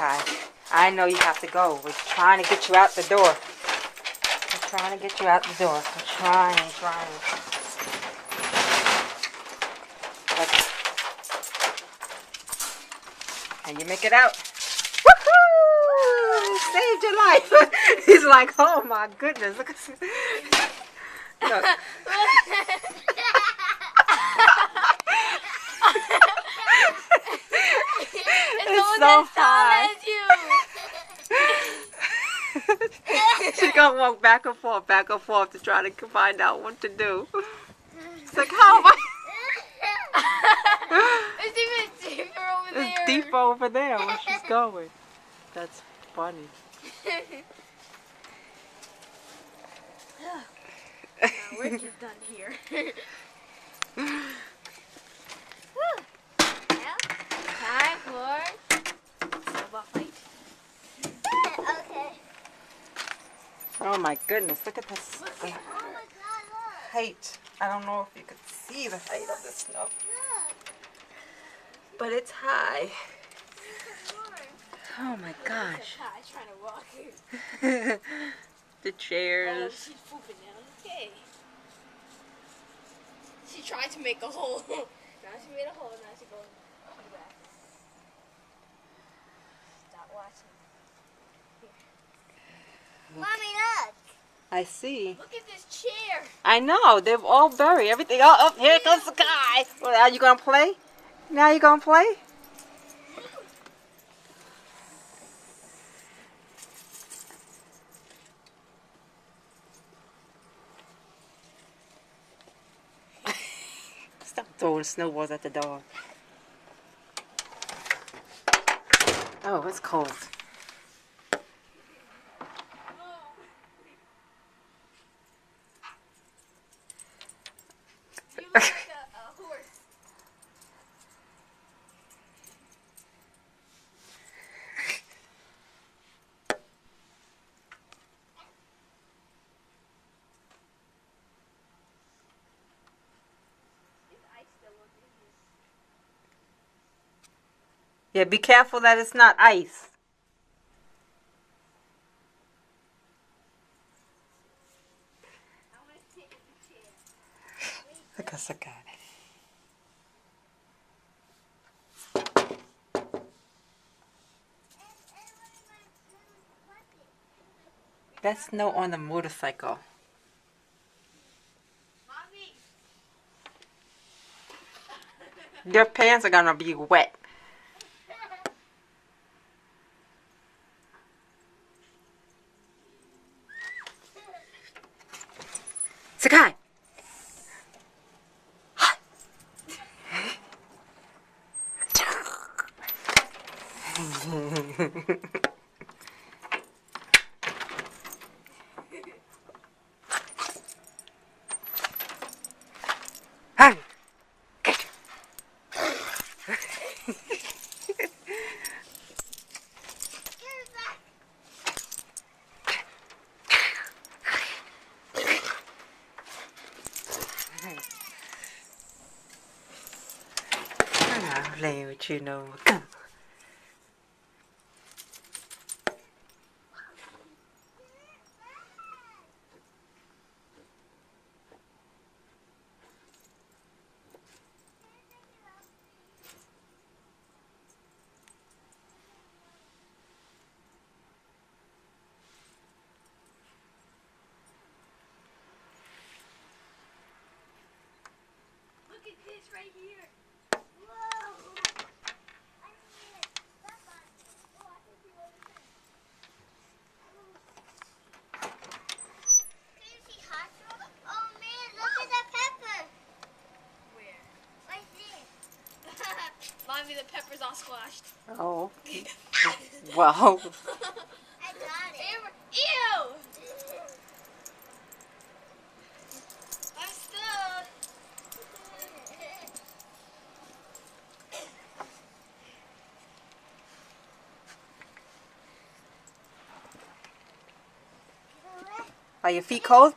Sakai. I know you have to go. We're trying to get you out the door. We're trying to get you out the door. We're trying. Can you make it out? Woohoo! Saved your life. He's like, oh my goodness. Look at this. Look. It's so high. She's gonna walk back and forth to try to find out what to do. It's like, how am I? It's even deeper over there. It's deeper over there where she's going. That's funny. Our work is done here. Now, time for snowball fight. Okay. Oh my goodness, look at this. Oh my God, look. Height. I don't know if you could see the height of the snow. But it's high. Oh my gosh. Trying to walk. The chairs. Oh, she's pooping now. Okay. She tried to make a hole. Now she made a hole. Now she's going back. Stop watching. Here. Mommy, look. I see. Look at this chair. I know. They've all buried everything. Oh, here comes the guy. Well, are you going to play? Now you going to play? Stop throwing snowballs at the dog. Oh, it's cold. You look like a horse. Yeah, be careful that it's not ice. Look at Sakai. That's snow on the motorcycle. Mommy. Your pants are gonna be wet. Sakai! Hey! I'll play with you no more. Go! Look at this right here. Whoa. I see it. Step on it. Oh, I can see over there. Can you see hot dog? Oh man, look at the pepper. Where? Right there. Mommy, the pepper's all squashed. Oh. Wow. I got it. Ew! I'm still. Are your feet cold?